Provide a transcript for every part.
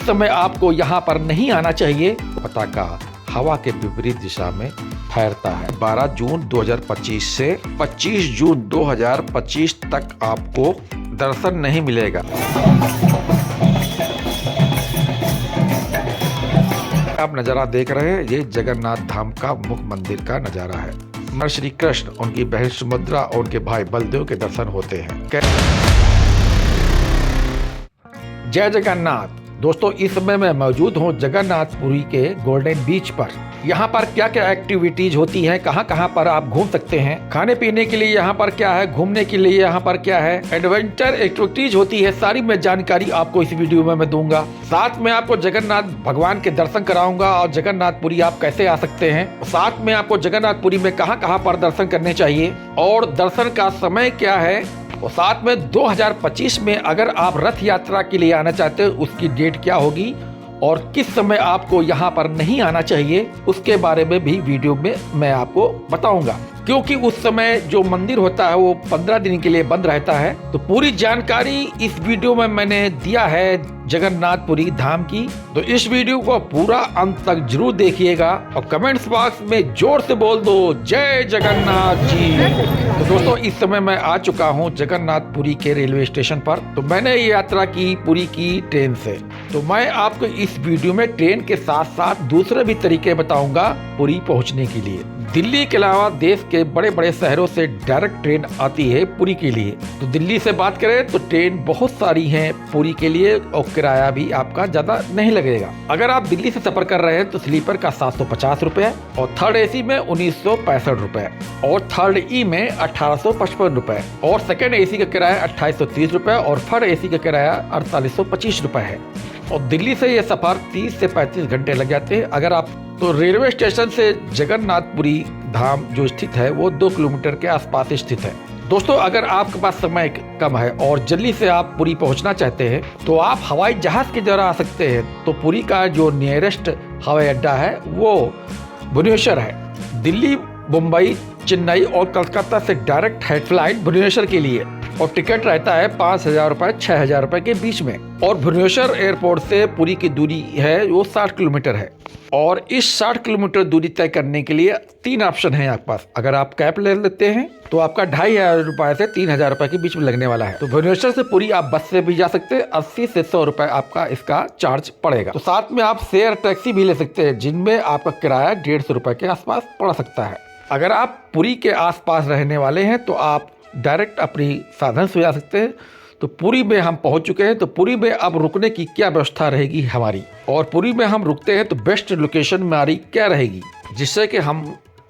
समय आपको यहाँ पर नहीं आना चाहिए। पताका हवा के विपरीत दिशा में फहरता है। 12 जून 2025 से 25 जून 2025 तक आपको दर्शन नहीं मिलेगा। आप नजारा देख रहे हैं, ये जगन्नाथ धाम का मुख्य मंदिर का नजारा है। श्री कृष्ण, उनकी बहन सुभद्रा और उनके भाई बलदेव के दर्शन होते हैं। जय जगन्नाथ। दोस्तों, इस समय मैं मौजूद हूँ जगन्नाथपुरी के गोल्डन बीच पर। यहाँ पर क्या क्या एक्टिविटीज होती हैं, कहाँ कहाँ पर आप घूम सकते हैं, खाने पीने के लिए यहाँ पर क्या है, घूमने के लिए यहाँ पर क्या है, एडवेंचर एक्टिविटीज होती है, सारी मैं जानकारी आपको इस वीडियो में मैं दूंगा। साथ में आपको जगन्नाथ भगवान के दर्शन कराऊंगा और जगन्नाथपुरी आप कैसे आ सकते हैं। साथ में आपको जगन्नाथपुरी में कहाँ कहाँ पर दर्शन करने चाहिए और दर्शन का समय क्या है। और साथ में 2025 में अगर आप रथ यात्रा के लिए आना चाहते हो, उसकी डेट क्या होगी और किस समय आपको यहाँ पर नहीं आना चाहिए, उसके बारे में भी वीडियो में मैं आपको बताऊंगा। क्योंकि उस समय जो मंदिर होता है वो 15 दिन के लिए बंद रहता है। तो पूरी जानकारी इस वीडियो में मैंने दिया है जगन्नाथपुरी धाम की। तो इस वीडियो को पूरा अंत तक जरूर देखिएगा और कमेंट्स बॉक्स में जोर से बोल दो जय जगन्नाथ जी। तो दोस्तों, इस समय मैं आ चुका हूँ जगन्नाथपुरी के रेलवे स्टेशन पर। तो मैंने ये यात्रा की पूरी की ट्रेन से। तो मैं आपको इस वीडियो में ट्रेन के साथ साथ दूसरे भी तरीके बताऊंगा पुरी पहुंचने के लिए। दिल्ली के अलावा देश के बड़े बड़े शहरों से डायरेक्ट ट्रेन आती है पुरी के लिए। तो दिल्ली से बात करें तो ट्रेन बहुत सारी हैं पुरी के लिए और किराया भी आपका ज्यादा नहीं लगेगा। अगर आप दिल्ली से सफर कर रहे हैं तो स्लीपर का 750 रुपए और थर्ड एसी में 1965 रुपए और थर्ड ई में 1855 रुपए और सेकेंड एसी का किराया 2830 रुपए और थर्ड एसी का किराया 4825 रुपए है। और दिल्ली से ये सफर 30 से 35 घंटे लग जाते हैं। अगर आप तो रेलवे स्टेशन से जगन्नाथपुरी धाम जो स्थित है वो 2 किलोमीटर के आसपास स्थित है। दोस्तों, अगर आपके पास समय कम है और जल्दी से आप पुरी पहुंचना चाहते हैं तो आप हवाई जहाज के द्वारा आ सकते हैं। तो पुरी का जो नियरेस्ट हवाई अड्डा है वो भुवनेश्वर है। दिल्ली, मुंबई, चेन्नई और कलकत्ता से डायरेक्ट है फ्लाइट भुवनेश्वर के लिए और टिकट रहता है 5000 रुपए 6000 रुपए के बीच में। और भुवनेश्वर एयरपोर्ट से पुरी की दूरी है वो 60 किलोमीटर है। और इस 60 किलोमीटर दूरी तय करने के लिए 3 ऑप्शन है आपके पास। अगर आप कैब ले लेते हैं तो आपका 2500 रुपए से 3000 रुपए के बीच में लगने वाला है। तो भुवनेश्वर से पुरी आप बस से भी जा सकते हैं। 80 से 100 रुपए आपका इसका चार्ज पड़ेगा। तो साथ में आप शेयर टैक्सी भी ले सकते हैं जिनमें आपका किराया 150 रुपए के आसपास पड़ सकता है। अगर आप पुरी के आसपास रहने वाले हैं तो आप डायरेक्ट अपनी साधन से जा सकते हैं। तो पुरी में हम पहुंच चुके हैं। तो पुरी में अब रुकने की क्या व्यवस्था रहेगी हमारी, और पुरी में हम रुकते हैं तो बेस्ट लोकेशन हमारी क्या रहेगी जिससे कि हम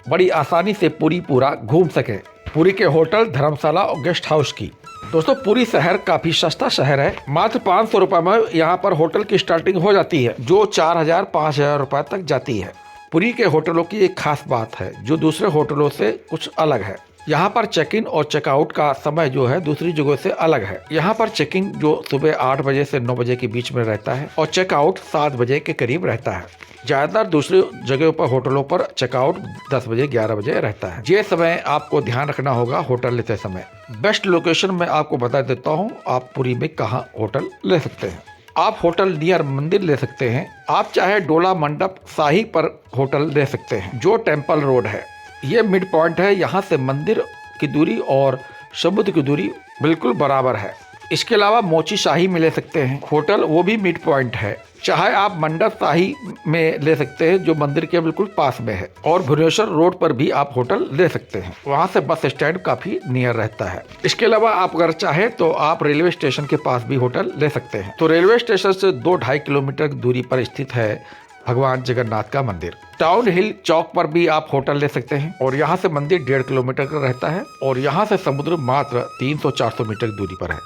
बड़ी आसानी से पुरी पूरा घूम सकें। पुरी के होटल, धर्मशाला और गेस्ट हाउस की। दोस्तों, पुरी शहर काफी सस्ता शहर है। मात्र 500 रुपए में यहाँ पर होटल की स्टार्टिंग हो जाती है जो 4000 5000 रुपए तक जाती है। पुरी के होटलों की एक खास बात है जो दूसरे होटलों से कुछ अलग है। यहाँ पर चेक इन और चेकआउट का समय जो है दूसरी जगह से अलग है। यहाँ पर चेक इन जो सुबह 8 बजे से 9 बजे के बीच में रहता है और चेकआउट 7 बजे के करीब रहता है। ज्यादातर दूसरी जगहों पर होटलों पर चेकआउट 10 बजे 11 बजे रहता है। ये समय आपको ध्यान रखना होगा होटल लेते समय। बेस्ट लोकेशन मैं आपको बता देता हूँ आप पुरी में कहाँ होटल ले सकते हैं। आप होटल नियर मंदिर ले सकते हैं। आप चाहे डोला मंडप शाही पर होटल ले सकते हैं जो टेम्पल रोड है। ये मिड पॉइंट है। यहाँ से मंदिर की दूरी और समुद्र की दूरी बिल्कुल बराबर है। इसके अलावा मोची शाही में ले सकते हैं होटल, वो भी मिड पॉइंट है। चाहे आप मंडप शाही में ले सकते हैं जो मंदिर के बिल्कुल पास में है। और भुवनेश्वर रोड पर भी आप होटल ले सकते हैं। वहाँ से बस स्टैंड काफी नियर रहता है। इसके अलावा आप अगर चाहे तो आप रेलवे स्टेशन के पास भी होटल ले सकते हैं। तो रेलवे स्टेशन से 2-2.5 किलोमीटर की दूरी पर स्थित है भगवान जगन्नाथ का मंदिर। टाउन हिल चौक पर भी आप होटल ले सकते हैं और यहाँ से मंदिर 1.5 किलोमीटर का रहता है और यहाँ से समुद्र मात्र 300-400 मीटर की दूरी पर है।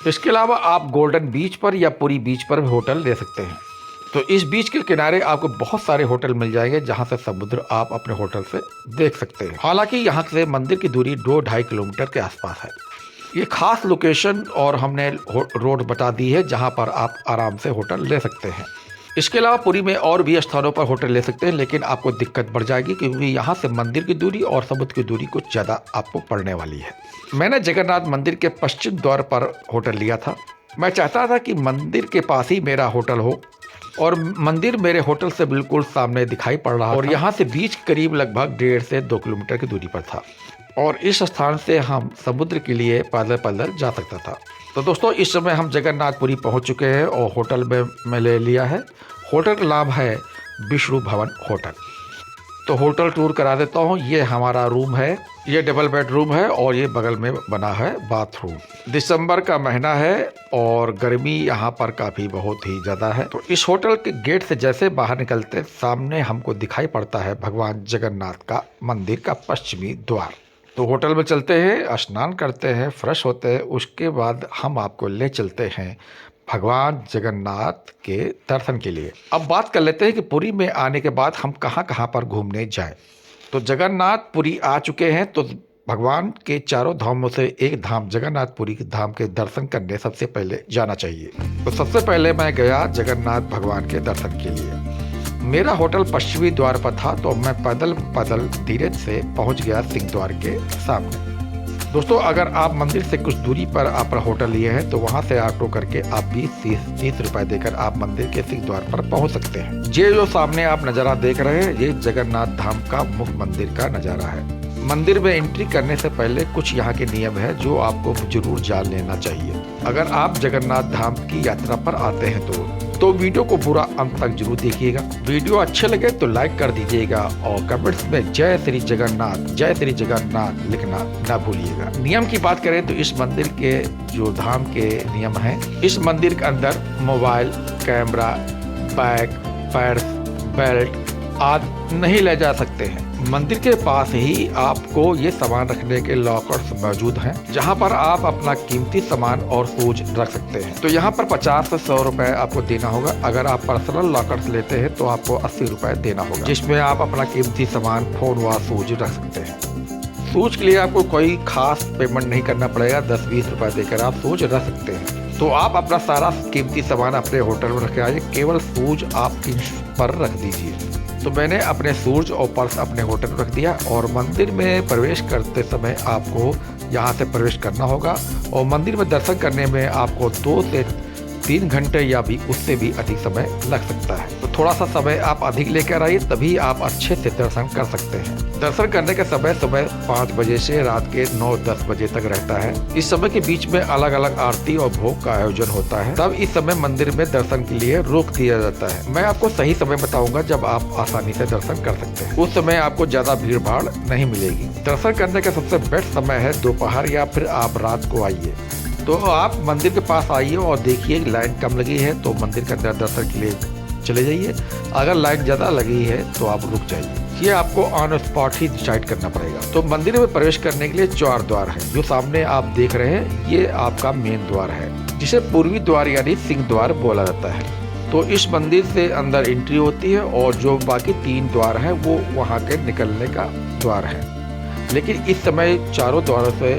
इसके अलावा आप गोल्डन बीच पर या पुरी बीच पर भी होटल ले सकते हैं। तो इस बीच के किनारे आपको बहुत सारे होटल मिल जाएंगे जहाँ से समुद्र आप अपने होटल से देख सकते हैं। हालांकि यहाँ से मंदिर की दूरी 2-2.5 किलोमीटर के आसपास है। ये खास लोकेशन और हमने रोड बता दी है जहाँ पर आप आराम से होटल ले सकते हैं। इसके अलावा पुरी में और भी स्थानों पर होटल ले सकते हैं, लेकिन आपको दिक्कत बढ़ जाएगी क्योंकि यहाँ से मंदिर की दूरी और समुद्र की दूरी कुछ ज़्यादा आपको पड़ने वाली है। मैंने जगन्नाथ मंदिर के पश्चिम द्वार पर होटल लिया था। मैं चाहता था कि मंदिर के पास ही मेरा होटल हो और मंदिर मेरे होटल से बिल्कुल सामने दिखाई पड़ रहा और यहाँ से बीच करीब लगभग 1.5 से 2 किलोमीटर की दूरी पर था और इस स्थान से हम समुद्र के लिए पैदल पैदल जा सकता था। तो दोस्तों इस समय हम जगन्नाथपुरी पहुँच चुके हैं और होटल में मैं ले लिया है। होटल का नाम है विष्णु भवन होटल। तो होटल टूर करा देता हूँ। ये हमारा रूम है, ये डबल बेडरूम है और ये बगल में बना है बाथरूम। दिसंबर का महीना है और गर्मी यहाँ पर काफ़ी बहुत ही ज़्यादा है। तो इस होटल के गेट से जैसे बाहर निकलते सामने हमको दिखाई पड़ता है भगवान जगन्नाथ का मंदिर का पश्चिमी द्वार। तो होटल में चलते हैं, स्नान करते हैं, फ्रेश होते हैं, उसके बाद हम आपको ले चलते हैं भगवान जगन्नाथ के दर्शन के लिए। अब बात कर लेते हैं कि पुरी में आने के बाद हम कहाँ कहाँ पर घूमने जाएं। तो जगन्नाथपुरी आ चुके हैं तो भगवान के चारों धामों से एक धाम जगन्नाथपुरी के धाम के दर्शन करने सबसे पहले जाना चाहिए। तो सबसे पहले मैं गया जगन्नाथ भगवान के दर्शन के लिए। मेरा होटल पश्चिमी द्वार पर था तो मैं पैदल पैदल धीरे से पहुंच गया सिंह द्वार के सामने। दोस्तों अगर आप मंदिर से कुछ दूरी पर आप होटल लिए हैं तो वहां से ऑटो करके आप 20-30 रुपए देकर आप मंदिर के सिंह द्वार पर पहुंच सकते हैं। ये जो सामने आप नज़ारा देख रहे हैं ये जगन्नाथ धाम का मुख्य मंदिर का नज़ारा है। मंदिर में एंट्री करने से पहले कुछ यहाँ के नियम है जो आपको जरूर जान लेना चाहिए। अगर आप जगन्नाथ धाम की यात्रा पर आते हैं तो वीडियो को पूरा अंत तक जरूर देखिएगा। वीडियो अच्छे लगे तो लाइक कर दीजिएगा और कमेंट्स में जय श्री जगन्नाथ लिखना ना भूलिएगा। नियम की बात करें तो इस मंदिर के जो धाम के नियम हैं, इस मंदिर के अंदर mobile, camera, bag, purse, belt आदि नहीं ले जा सकते हैं। मंदिर के पास ही आपको ये सामान रखने के लॉकर्स मौजूद हैं जहां पर आप अपना कीमती सामान और शूज रख सकते हैं। तो यहां पर 50 से 100 रुपए आपको देना होगा। अगर आप पर्सनल लॉकर्स लेते हैं तो आपको 80 रुपए देना होगा, जिसमें आप अपना कीमती सामान, फोन व शूज रख सकते हैं। शूज के लिए आपको कोई खास पेमेंट नहीं करना पड़ेगा, 10-20 रुपए देकर आप शूज रख सकते हैं। तो आप अपना सारा कीमती सामान अपने होटल में रख के आइए, केवल शूज आप इन पर रख दीजिए। तो मैंने अपने शूज और पर्स अपने होटल में रख दिया और मंदिर में प्रवेश करते समय आपको यहाँ से प्रवेश करना होगा और मंदिर में दर्शन करने में आपको 2 से 3 घंटे या भी उससे भी अधिक समय लग सकता है। तो थोड़ा सा समय आप अधिक लेकर आइए, तभी आप अच्छे से दर्शन कर सकते हैं। दर्शन करने का समय सुबह 5 बजे से रात के 9-10 बजे तक रहता है। इस समय के बीच में अलग अलग आरती और भोग का आयोजन होता है। तब इस समय मंदिर में दर्शन के लिए रोक दिया जाता है। मैं आपको सही समय बताऊंगा जब आप आसानी से दर्शन कर सकते हैं। उस समय आपको ज्यादा भीड़ भाड़ नहीं मिलेगी। दर्शन करने का सबसे बेस्ट समय है दोपहर या फिर आप रात को आइए। तो आप मंदिर के पास आइए और देखिए लाइन कम लगी है तो मंदिर के अंदर दर्शन के लिए चले जाइए। अगर लाइन ज़्यादा लगी है तो आप रुक जाइए। ये आपको ऑन स्पॉट ही डिसाइड करना पड़ेगा। तो मंदिर में प्रवेश करने के लिए 4 द्वार है। जो सामने आप देख रहे हैं ये आपका मेन द्वार है, जिसे पूर्वी द्वार यानी सिंह द्वार बोला जाता है। तो इस मंदिर से अंदर एंट्री होती है और जो बाकी 3 द्वार है वो वहाँ के निकलने का द्वार है। लेकिन इस समय चारों द्वारों से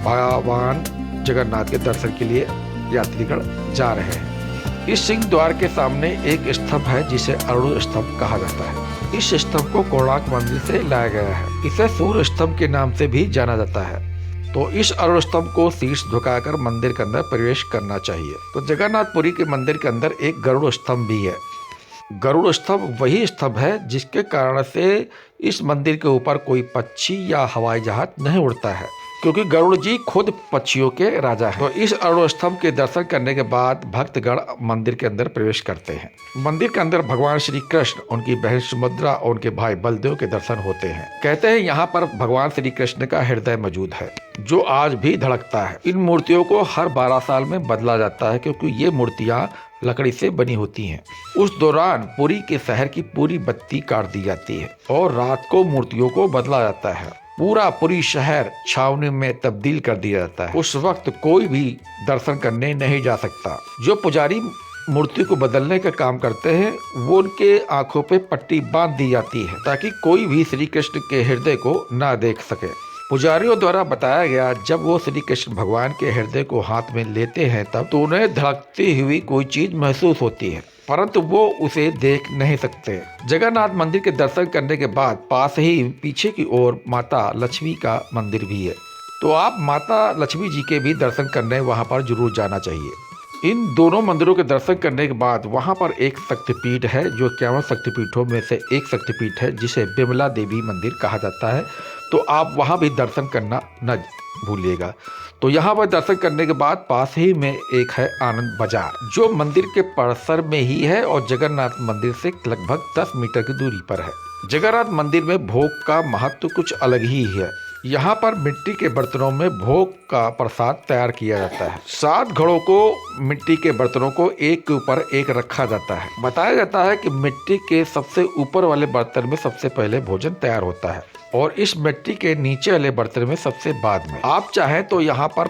भगवान जगन्नाथ के दर्शन के लिए यात्रीगण जा रहे हैं। इस सिंह द्वार के सामने एक स्तंभ है जिसे अरुण स्तंभ कहा जाता है। इस स्तंभ को कोणार्क मंदिर से लाया गया है। इसे सूर्य स्तंभ के नाम से भी जाना जाता है। तो इस अरुण स्तंभ को शीर्ष झुकाकर मंदिर के अंदर प्रवेश करना चाहिए। तो जगन्नाथपुरी के मंदिर के अंदर एक गरुड़ स्तंभ भी है। गरुड़ स्तंभ वही स्तंभ है जिसके कारण से इस मंदिर के ऊपर कोई पक्षी या हवाई जहाज नहीं उड़ता है, क्योंकि गरुड़ जी खुद पक्षियों के राजा हैं। तो इस अरुण स्तंभ के दर्शन करने के बाद भक्तगण मंदिर के अंदर प्रवेश करते हैं। मंदिर के अंदर भगवान श्री कृष्ण, उनकी बहन सुभद्रा और उनके भाई बलदेव के दर्शन होते हैं। कहते हैं यहाँ पर भगवान श्री कृष्ण का हृदय मौजूद है जो आज भी धड़कता है। इन मूर्तियों को हर 12 साल में बदला जाता है क्योंकि ये मूर्तियाँ लकड़ी से बनी होती हैं। उस दौरान पुरी के शहर की पूरी बत्ती काट दी जाती है और रात को मूर्तियों को बदला जाता है। पूरा पुरी शहर छावनी में तब्दील कर दिया जाता है। उस वक्त कोई भी दर्शन करने नहीं जा सकता। जो पुजारी मूर्ति को बदलने का काम करते हैं वो उनके आंखों पे पट्टी बांध दी जाती है ताकि कोई भी श्री कृष्ण के हृदय को ना देख सके। पुजारियों द्वारा बताया गया जब वो श्री कृष्ण भगवान के हृदय को हाथ में लेते हैं तब तो उन्हें धड़कती हुई कोई चीज महसूस होती है, परंतु वो उसे देख नहीं सकते। जगन्नाथ मंदिर के दर्शन करने के बाद पास ही पीछे की ओर माता लक्ष्मी का मंदिर भी है। तो आप माता लक्ष्मी जी के भी दर्शन करने वहां पर जरूर जाना चाहिए। इन दोनों मंदिरों के दर्शन करने के बाद वहाँ पर एक शक्तिपीठ है जो 51 शक्तिपीठों में से एक शक्तिपीठ है जिसे बिमला देवी मंदिर कहा जाता है। तो आप वहाँ भी दर्शन करना न भूलिएगा। तो यहाँ पर दर्शन करने के बाद पास ही में एक है आनंद बाजार जो मंदिर के परिसर में ही है और जगन्नाथ मंदिर से लगभग 10 मीटर की दूरी पर है। जगन्नाथ मंदिर में भोग का महत्व कुछ अलग ही है। यहाँ पर मिट्टी के बर्तनों में भोग का प्रसाद तैयार किया जाता है। 7 घड़ों को मिट्टी के बर्तनों को एक के ऊपर एक रखा जाता है। बताया जाता है कि मिट्टी के सबसे ऊपर वाले बर्तन में सबसे पहले भोजन तैयार होता है और इस मिट्टी के नीचे वाले बर्तन में सबसे बाद में। आप चाहें तो यहाँ पर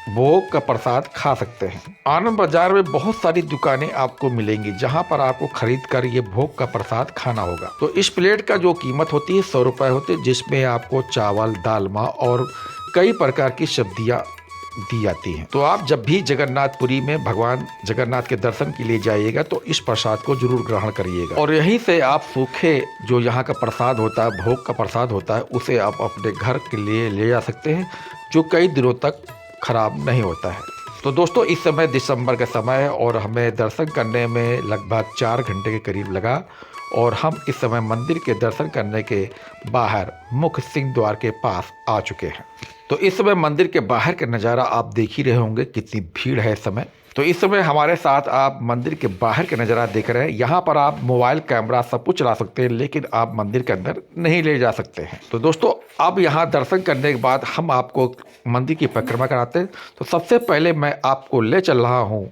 भोग का प्रसाद खा सकते हैं। आनंद बाजार में बहुत सारी दुकानें आपको मिलेंगी जहां पर आपको खरीद कर ये भोग का प्रसाद खाना होगा। तो इस प्लेट का जो कीमत होती है 100 रुपए होती है जिसमें आपको चावल, दालमा और कई प्रकार की सब्जियां दी जाती हैं। तो आप जब भी जगन्नाथपुरी में भगवान जगन्नाथ के दर्शन के लिए जाइएगा तो इस प्रसाद को जरूर ग्रहण करिएगा और यहीं से आप सूखे जो यहाँ का प्रसाद होता है, भोग का प्रसाद होता है, उसे आप अपने घर के लिए ले जा सकते हैं जो कई दिनों तक खराब नहीं होता है। तो दोस्तों इस समय दिसंबर का समय है और हमें दर्शन करने में लगभग 4 घंटे के करीब लगा और हम इस समय मंदिर के दर्शन करने के बाहर मुख्य सिंह द्वार के पास आ चुके हैं। तो इस समय मंदिर के बाहर का नज़ारा आप देख ही रहे होंगे कितनी भीड़ है इस समय। तो इस समय हमारे साथ आप मंदिर के बाहर का नज़ारा देख रहे हैं। यहाँ पर आप मोबाइल कैमरा सब कुछ चला सकते हैं लेकिन आप मंदिर के अंदर नहीं ले जा सकते हैं। तो दोस्तों अब यहाँ दर्शन करने के बाद हम आपको मंदिर की परिक्रमा कराते हैं। तो सबसे पहले मैं आपको ले चल रहा हूँ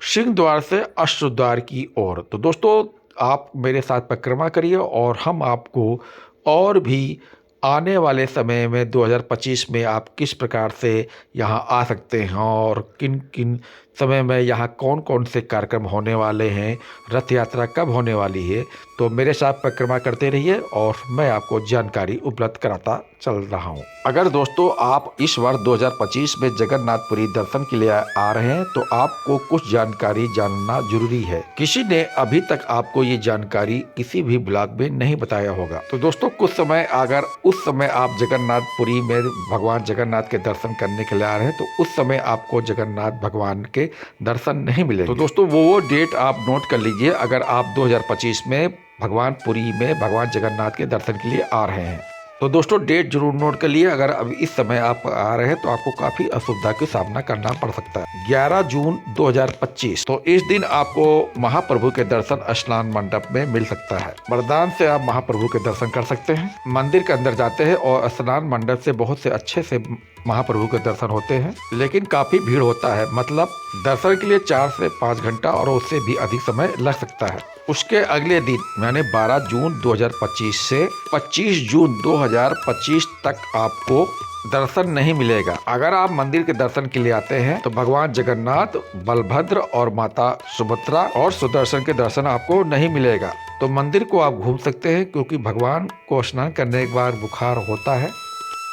सिंह द्वार से अष्ट द्वार की ओर। तो दोस्तों आप मेरे साथ परिक्रमा करिए और हम आपको और भी आने वाले समय में 2025 में आप किस प्रकार से यहाँ आ सकते हैं और किन किन समय में यहाँ कौन कौन से कार्यक्रम होने वाले हैं, रथ यात्रा कब होने वाली है, तो मेरे साथ परिक्रमा करते रहिए और मैं आपको जानकारी उपलब्ध कराता चल रहा हूँ। अगर दोस्तों आप इस वर्ष 2025 में जगन्नाथपुरी दर्शन के लिए आ रहे हैं तो आपको कुछ जानकारी जानना जरूरी है। किसी ने अभी तक आपको ये जानकारी किसी भी ब्लॉग में नहीं बताया होगा। तो दोस्तों कुछ समय अगर उस समय आप जगन्नाथपुरी में भगवान जगन्नाथ के दर्शन करने के लिए आ रहे हैं तो उस समय आपको जगन्नाथ भगवान के दर्शन नहीं मिलेंगे। तो दोस्तों वो डेट आप नोट कर लीजिए अगर आप 2025 में भगवान पुरी में भगवान जगन्नाथ के दर्शन के लिए आ रहे हैं। तो दोस्तों डेट जरूर नोट कर लिए। अगर अब इस समय आप आ रहे हैं तो आपको काफी असुविधा का सामना करना पड़ सकता है। 11 जून 2025 तो इस दिन आपको महाप्रभु के दर्शन स्नान मंडप में मिल सकता है। वरदान से आप महाप्रभु के दर्शन कर सकते हैं। मंदिर के अंदर जाते हैं और स्नान मंडप से बहुत से अच्छे से महाप्रभु के दर्शन होते हैं लेकिन काफी भीड़ होता है। मतलब दर्शन के लिए 4 से 5 घंटा और उससे भी अधिक समय लग सकता है। उसके अगले दिन यानी 12 जून 2025 से 25 जून 2025 तक आपको दर्शन नहीं मिलेगा। अगर आप मंदिर के दर्शन के लिए आते हैं तो भगवान जगन्नाथ, बलभद्र और माता सुभद्रा और सुदर्शन के दर्शन आपको नहीं मिलेगा। तो मंदिर को आप घूम सकते हैं क्योंकि भगवान को स्नान करने के बाद बुखार होता है,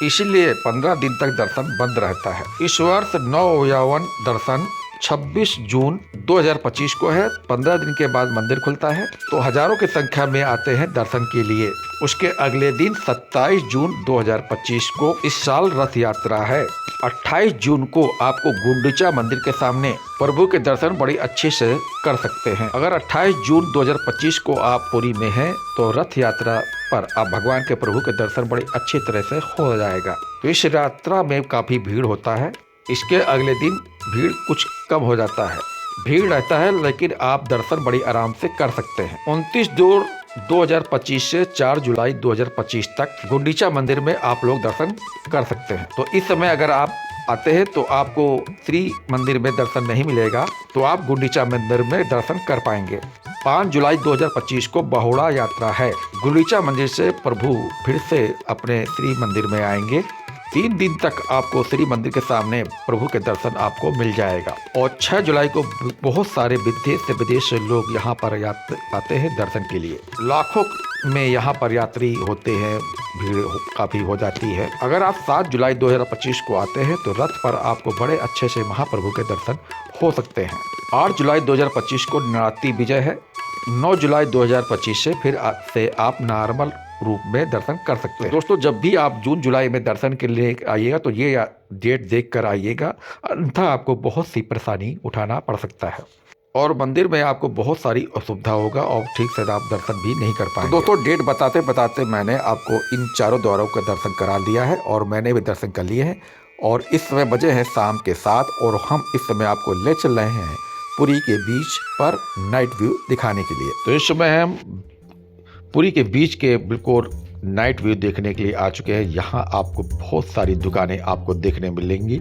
इसीलिए 15 दिन तक दर्शन बंद रहता है। इस वर्ष नवयवन दर्शन 26 जून 2025 को है। 15 दिन के बाद मंदिर खुलता है तो हजारों की संख्या में आते हैं दर्शन के लिए। उसके अगले दिन 27 जून 2025 को इस साल रथ यात्रा है। 28 जून को आपको गुंडीचा मंदिर के सामने प्रभु के दर्शन बड़ी अच्छे से कर सकते हैं। अगर 28 जून 2025 को आप पुरी में हैं तो रथ यात्रा पर आप भगवान के प्रभु के दर्शन बड़ी अच्छी तरह से हो जाएगा। तो इस यात्रा में काफी भीड़ होता है। इसके अगले दिन भीड़ कुछ कम हो जाता है, भीड़ रहता है लेकिन आप दर्शन बड़ी आराम से कर सकते हैं। 29 जून 2025 से 4 जुलाई 2025 तक गुंडीचा मंदिर में आप लोग दर्शन कर सकते हैं। तो इस समय अगर आप आते हैं तो आपको श्री मंदिर में दर्शन नहीं मिलेगा तो आप गुंडीचा मंदिर में दर्शन कर पाएंगे। 5 जुलाई 2025 को बहुड़ा यात्रा है। गुंडीचा मंदिर से प्रभु फिर से अपने श्री मंदिर में आएंगे। 3 दिन तक आपको श्री मंदिर के सामने प्रभु के दर्शन आपको मिल जाएगा। और 6 जुलाई को बहुत सारे विदेश से विदेश से लोग यहाँ पर आते हैं दर्शन के लिए। लाखों में यहाँ पर यात्री होते हैं, भीड़ काफी हो जाती है। अगर आप 7 जुलाई 2025 को आते हैं तो रथ पर आपको बड़े अच्छे से महाप्रभु के दर्शन हो सकते हैं। 8 जुलाई 2025 को नराती विजय है। 9 जुलाई 2025 से फिर से आप नॉर्मल रूप में दर्शन कर सकते हैं। दोस्तों जब भी आप जून जुलाई में दर्शन के लिए आइएगा तो ये डेट देख कर आइएगा, अन्यथा आपको बहुत सी परेशानी उठाना पड़ सकता है और मंदिर में आपको बहुत सारी असुविधा होगा और ठीक से आप दर्शन भी नहीं कर पाएंगे। दोस्तों डेट बताते बताते मैंने आपको इन चारों द्वारों का दर्शन करा दिया है और मैंने भी दर्शन कर लिए हैं और इस समय बजे हैं शाम के 7 और हम इस समय आपको ले चल रहे हैं पुरी के बीच पर नाइट व्यू दिखाने के लिए। तो इस समय हम पुरी के बीच के बिल्कुल नाइट व्यू देखने के लिए आ चुके हैं। यहाँ आपको बहुत सारी दुकानें आपको देखने मिलेंगी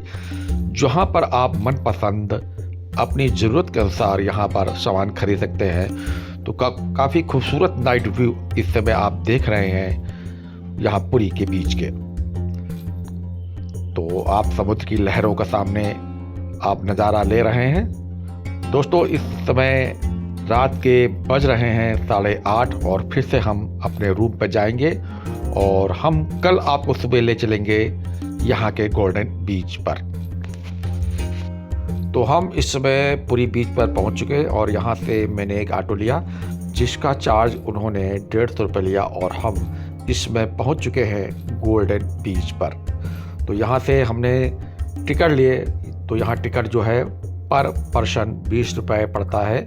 जहाँ पर आप मनपसंद अपनी ज़रूरत के अनुसार यहाँ पर सामान खरीद सकते हैं। तो काफ़ी खूबसूरत नाइट व्यू इस समय आप देख रहे हैं यहाँ पुरी के बीच के। तो आप समुद्र की लहरों का सामने आप नज़ारा ले रहे हैं। दोस्तों इस समय रात के बज रहे हैं 8:30 और फिर से हम अपने रूम पर जाएंगे और हम कल आपको सुबह ले चलेंगे यहाँ के गोल्डन बीच पर। तो हम इस समय पुरी बीच पर पहुँच चुके और यहाँ से मैंने एक ऑटो लिया जिसका चार्ज उन्होंने 150 रुपये लिया और हम इसमें पहुँच चुके हैं गोल्डन बीच पर। तो यहाँ से हमने टिकट लिए। तो यहाँ टिकट जो है पर पर्सन 20 रुपये पड़ता है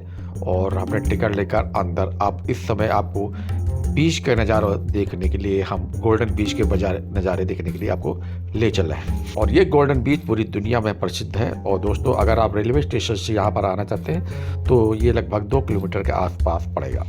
और हमने टिकट लेकर अंदर आप इस समय आपको बीच के नज़ारा देखने के लिए हम गोल्डन बीच के नज़ारे देखने के लिए आपको ले चल रहे हैं। और ये गोल्डन बीच पूरी दुनिया में प्रसिद्ध है। और दोस्तों अगर आप रेलवे स्टेशन से यहाँ पर आना चाहते हैं तो ये लगभग 2 किलोमीटर के आसपास पड़ेगा।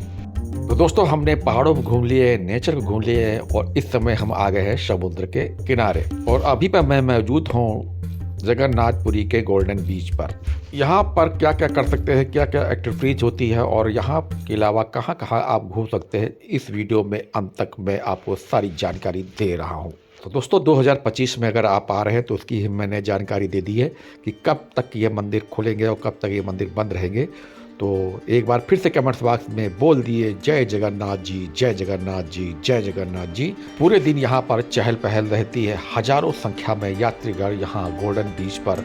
तो दोस्तों हमने पहाड़ों में घूम लिए, नेचर को घूम लिए और इस समय हम आ गए हैं समुद्र के किनारे। और अभी पर मैं मौजूद हूँ जगन्नाथपुरी के गोल्डन बीच पर। यहाँ पर क्या क्या कर सकते हैं, क्या क्या एक्टिविटीज होती है और यहाँ के अलावा कहाँ कहाँ आप घूम सकते हैं, इस वीडियो में अंत तक मैं आपको सारी जानकारी दे रहा हूँ। तो दोस्तों 2025 में अगर आप आ रहे हैं तो उसकी मैंने जानकारी दे दी है कि कब तक ये मंदिर खुलेंगे और कब तक ये मंदिर बंद रहेंगे। तो एक बार फिर से कमेंट्स बॉक्स में बोल दिए जय जगन्नाथ जी, जय जगन्नाथ जी, जय जगन्नाथ जी। पूरे दिन यहाँ पर चहल पहल रहती है। हजारों संख्या में यात्रीगण यहाँ गोल्डन बीच पर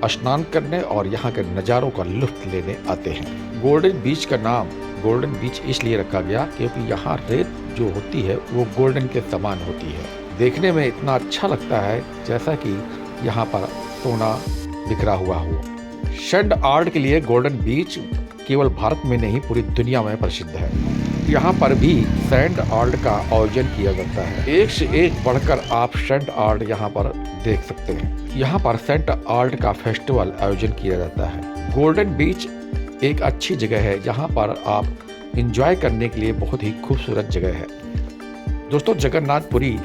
स्नान करने और यहाँ के नज़ारों का लुत्फ लेने आते हैं। गोल्डन बीच का नाम गोल्डन बीच इसलिए रखा गया क्योंकि यहाँ रेत जो होती है वो गोल्डन के समान होती है। देखने में इतना अच्छा लगता है जैसा कि यहाँ पर सोना बिखरा हुआ हो। सैंड आर्ट के लिए गोल्डन बीच केवल भारत में नहीं पूरी दुनिया में प्रसिद्ध है। यहाँ पर भी सैंड आर्ट का आयोजन किया जाता है। एक से एक बढ़कर आप सैंड आर्ट यहाँ पर देख सकते हैं। यहाँ पर सैंड आर्ट का फेस्टिवल आयोजन किया जाता है। गोल्डन बीच एक अच्छी जगह है जहाँ पर आप एंजॉय करने के लिए बहुत ही खूबसूरत जगह है। दोस्तों जगन्नाथपुरी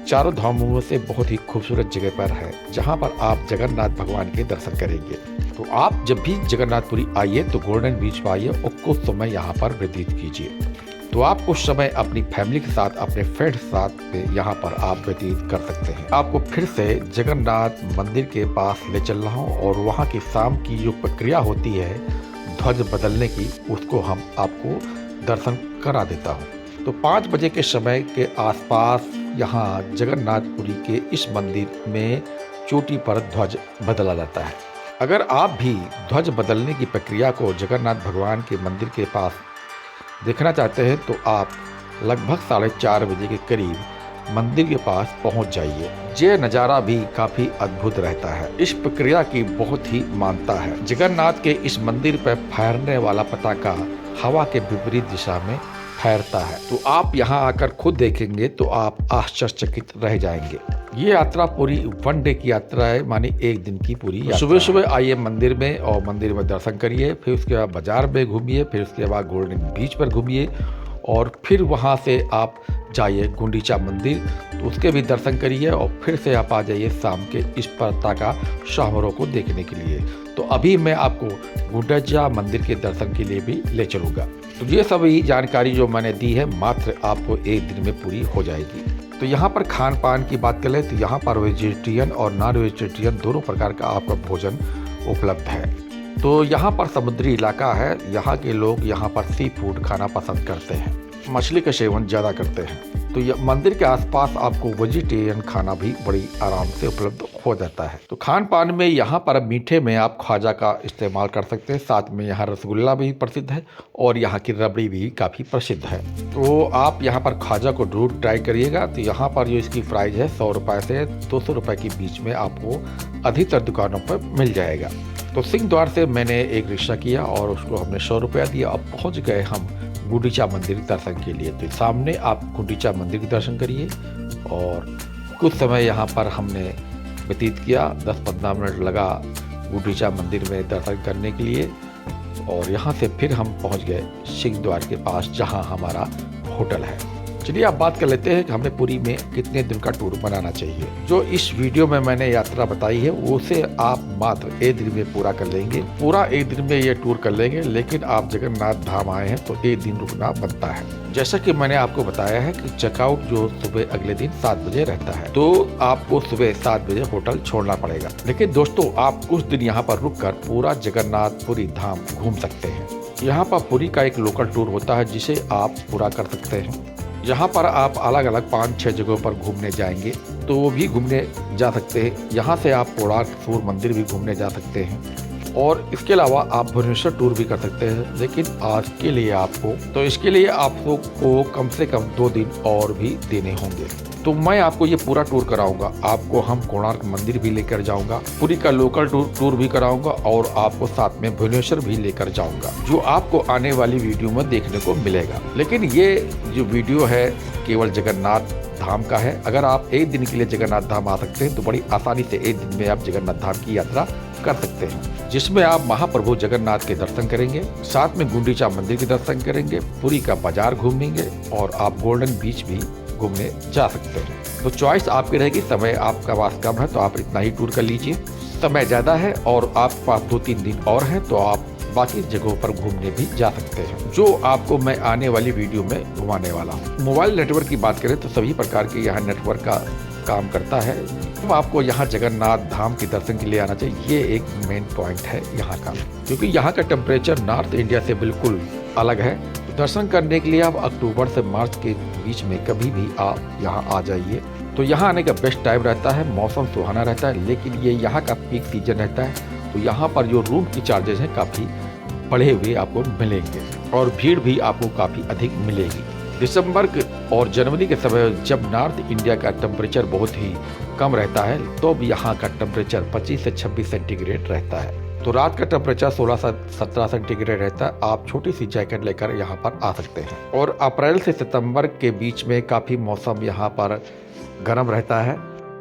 चारों धामों में से बहुत ही खूबसूरत जगह पर है जहां पर आप जगन्नाथ भगवान के दर्शन करेंगे। तो आप जब भी जगन्नाथपुरी आइए तो गोल्डन बीच पर आइए और कुछ समय यहां पर व्यतीत कीजिए। तो आप कुछ समय अपनी फैमिली के साथ, अपने फ्रेंड्स के साथ यहाँ पर आप व्यतीत कर सकते हैं। आपको फिर से जगन्नाथ मंदिर के पास ले चल रहा हूँ और वहाँ की शाम की जो प्रक्रिया होती है ध्वज बदलने की, उसको हम आपको दर्शन करा देता हूँ। तो 5 बजे के समय के आसपास यहाँ जगन्नाथपुरी के इस मंदिर में चोटी पर ध्वज बदला जाता है। अगर आप भी ध्वज बदलने की प्रक्रिया को जगन्नाथ भगवान के मंदिर के पास देखना चाहते हैं तो आप लगभग 4:30 बजे के करीब मंदिर के पास पहुंच जाइए। ये नज़ारा भी काफ़ी अद्भुत रहता है। इस प्रक्रिया की बहुत ही मान्यता है। जगन्नाथ के इस मंदिर पर फहरने वाला पताका हवा के विपरीत दिशा में फहरता है। तो आप यहाँ आकर खुद देखेंगे तो आप आश्चर्यचकित रह जाएंगे। ये यात्रा पूरी 1 डे की यात्रा है, मानी 1 दिन की पूरी यात्रा। सुबह सुबह आइए मंदिर में और मंदिर में दर्शन करिए, फिर उसके बाद बाजार में घूमिए, फिर उसके बाद गोल्डन बीच पर घूमिए और फिर वहाँ से आप जाइए गुंडीचा मंदिर, तो उसके भी दर्शन करिए और फिर से आप आ जाइए शाम के इस पताका समारोह को देखने के लिए। तो अभी मैं आपको गुंडीचा मंदिर के दर्शन के लिए भी ले चलूँगा। तो ये सभी जानकारी जो मैंने दी है मात्र आपको 1 दिन में पूरी हो जाएगी। तो यहाँ पर खान पान की बात करें तो यहाँ पर वेजिटेरियन और नॉन वेजिटेरियन दोनों प्रकार का आपका भोजन उपलब्ध है। तो यहाँ पर समुद्री इलाका है, यहाँ के लोग यहाँ पर सी फूड खाना पसंद करते हैं, मछली का सेवन ज़्यादा करते हैं। तो ये मंदिर के आसपास आपको वेजिटेरियन खाना भी बड़ी आराम से उपलब्ध हो जाता है। तो खान पान में यहाँ पर मीठे में आप ख्वाजा का इस्तेमाल कर सकते हैं। साथ में यहाँ रसगुल्ला भी प्रसिद्ध है और यहाँ की रबड़ी भी काफ़ी प्रसिद्ध है। तो आप यहाँ पर ख्वाजा को जरूर ट्राई करिएगा। तो यहाँ पर जो इसकी प्राइस है 100 रुपये से 200 रुपये के बीच में आपको अधिकतर दुकानों पर मिल जाएगा। तो सिंह द्वार से मैंने एक रिक्शा किया और उसको हमने 100 रुपया दिया। अब पहुँच गए हम गुंडीचा मंदिर दर्शन के लिए। तो सामने आप गुंडीचा मंदिर के दर्शन करिए और कुछ समय यहाँ पर हमने व्यतीत किया। 10-15 मिनट लगा गुंडीचा मंदिर में दर्शन करने के लिए और यहाँ से फिर हम पहुँच गए सिंह द्वार के पास जहाँ हमारा होटल है। चलिए आप बात कर लेते हैं कि हमें पुरी में कितने दिन का टूर बनाना चाहिए। जो इस वीडियो में मैंने यात्रा बताई है उसे आप मात्र 1 दिन में पूरा कर लेंगे। पूरा 1 दिन में ये टूर कर लेंगे, लेकिन आप जगन्नाथ धाम आए हैं तो 1 दिन रुकना बनता है। जैसा कि मैंने आपको बताया है कि चेकआउट जो सुबह अगले दिन 7 बजे रहता है, तो आपको सुबह 7 बजे होटल छोड़ना पड़ेगा। लेकिन दोस्तों आप कुछ दिन यहाँ पर रुक कर पूरा जगन्नाथपुरी धाम घूम सकते हैं। यहाँ पर पुरी का एक लोकल टूर होता है जिसे आप पूरा कर सकते हैं। यहाँ पर आप अलग अलग 5-6 जगहों पर घूमने जाएंगे तो वो भी घूमने जा सकते हैं। यहाँ से आप कोणार्क सूर्य मंदिर भी घूमने जा सकते हैं और इसके अलावा आप भुवनेश्वर टूर भी कर सकते हैं। लेकिन आज के लिए इसके लिए आपको कम से कम 2 दिन और भी देने होंगे। तो मैं आपको ये पूरा टूर कराऊंगा। आपको हम कोणार्क मंदिर भी लेकर जाऊंगा, पुरी का लोकल टूर भी कराऊंगा और आपको साथ में भुवनेश्वर भी लेकर जाऊंगा, जो आपको आने वाली वीडियो में देखने को मिलेगा। लेकिन ये जो वीडियो है केवल जगन्नाथ धाम का है। अगर आप 1 दिन के लिए जगन्नाथ धाम आ सकते हैं तो बड़ी आसानी से 1 दिन में आप जगन्नाथ धाम की यात्रा कर सकते हैं, जिसमें आप महाप्रभु जगन्नाथ के दर्शन करेंगे, साथ में गुंडीचा मंदिर के दर्शन करेंगे, पुरी का बाजार घूमेंगे और आप गोल्डन बीच भी घूमने जा सकते हैं। तो चॉइस आपकी रहेगी। समय आपका पास कम है तो आप इतना ही टूर कर लीजिए। समय ज़्यादा है और आपके पास 2-3 दिन और हैं तो आप बाकी जगहों पर घूमने भी जा सकते हैं, जो आपको मैं आने वाली वीडियो में घुमाने वाला हूँ। मोबाइल नेटवर्क की बात करें तो सभी प्रकार के यहाँ नेटवर्क का काम करता है। तो आपको यहाँ जगन्नाथ धाम के दर्शन के लिए आना चाहिए। ये एक मेन पॉइंट है यहाँ का, क्योंकि यहाँ का टेम्परेचर नॉर्थ इंडिया से बिल्कुल अलग है। दर्शन करने के लिए आप अक्टूबर से मार्च के बीच में कभी भी आप यहाँ आ जाइए। तो यहाँ आने का बेस्ट टाइम रहता है, मौसम सुहाना रहता है, लेकिन ये यहाँ का पीक सीजन रहता है। तो यहाँ पर जो रूम की चार्जेस हैं काफ़ी बढ़े हुए आपको मिलेंगे और भीड़ भी आपको काफ़ी अधिक मिलेगी। दिसंबर और जनवरी के समय जब नॉर्थ इंडिया का टेम्परेचर बहुत ही कम रहता है तो यहाँ का टेम्परेचर 25 से 26 सेंटीग्रेड रहता है। तो रात का टेम्परेचर 16 से 17 सेंटीग्रेड रहता है। आप छोटी सी जैकेट लेकर यहाँ पर आ सकते हैं। और अप्रैल से सितंबर के बीच में काफ़ी मौसम यहाँ पर गर्म रहता है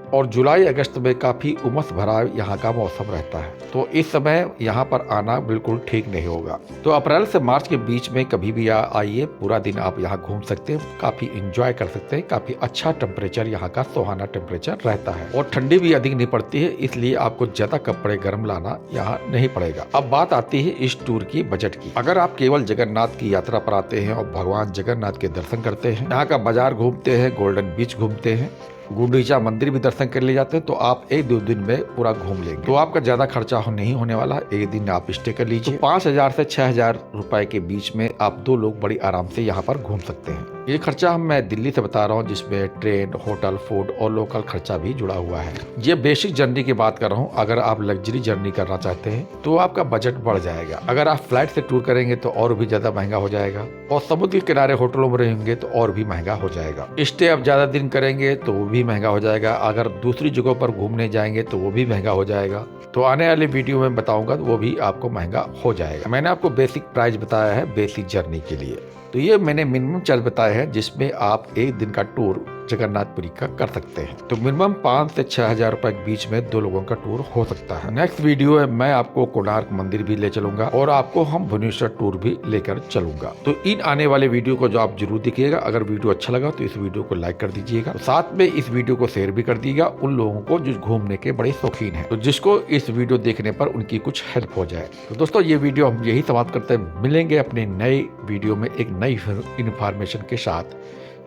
और जुलाई अगस्त में काफ़ी उमस भरा यहाँ का मौसम रहता है। तो इस समय यहाँ पर आना बिल्कुल ठीक नहीं होगा। तो अप्रैल से मार्च के बीच में कभी भी आइए, पूरा दिन आप यहाँ घूम सकते हैं, काफ़ी इंजॉय कर सकते हैं। काफ़ी अच्छा टेम्परेचर यहाँ का सुहाना टेम्परेचर रहता है और ठंडी भी अधिक नहीं पड़ती है, इसलिए आपको ज़्यादा कपड़े गर्म लाना यहाँ नहीं पड़ेगा। अब बात आती है इस टूर की बजट की। अगर आप केवल जगन्नाथ की यात्रा पर आते हैं और भगवान जगन्नाथ के दर्शन करते हैं, यहाँ का बाजार घूमते हैं, गोल्डन बीच घूमते हैं, गुंडीचा मंदिर भी दर्शन कर ले जाते हैं, तो आप 1-2 दिन में पूरा घूम लेंगे। तो आपका ज्यादा खर्चा नहीं होने वाला। 1 दिन आप स्टे कर लीजिए। तो 5,000 से 6,000 रुपए के बीच में आप 2 लोग बड़ी आराम से यहाँ पर घूम सकते हैं। ये खर्चा मैं दिल्ली से बता रहा हूँ, जिसमें ट्रेन, होटल, फूड और लोकल खर्चा भी जुड़ा हुआ है। ये बेसिक जर्नी की बात कर रहा हूँ। अगर आप लग्जरी जर्नी करना चाहते हैं तो आपका बजट बढ़ जाएगा। अगर आप फ्लाइट से टूर करेंगे तो और भी ज्यादा महंगा हो जाएगा और समुद्र के किनारे होटलों में रहेंगे तो और भी महंगा हो जाएगा। स्टे आप ज्यादा दिन करेंगे तो वो भी महंगा हो जाएगा। अगर दूसरी जगहों पर घूमने जाएंगे तो वो भी महंगा हो जाएगा। तो आने वाले वीडियो में बताऊंगा तो वो भी आपको महंगा हो जाएगा। मैंने आपको बेसिक प्राइस बताया है बेसिक जर्नी के लिए। तो ये मैंने मिनिमम चार्ज बताया है जिसमें आप 1 दिन का टूर जगन्नाथपुरी का कर सकते हैं। तो मिनिमम 5 से 6,000 रुपए के बीच में 2 लोगों का टूर हो सकता है। नेक्स्ट वीडियो है मैं आपको कोणार्क मंदिर भी ले चलूंगा और आपको हम भुवनेश्वर टूर भी लेकर चलूंगा। तो इन आने वाले वीडियो को जो आप जरूर देखिएगा। अगर वीडियो अच्छा लगा तो इस वीडियो को लाइक कर दीजिएगा। तो साथ में इस वीडियो को शेयर भी कर दीजिएगा उन लोगों को जो घूमने के बड़े शौकीन है, तो जिसको इस वीडियो देखने पर उनकी कुछ हेल्प हो जाए। तो दोस्तों ये वीडियो हम यही समाप्त करते हैं। मिलेंगे अपने नए वीडियो में एक नई इन्फॉर्मेशन के साथ।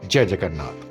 जय जगन्नाथ।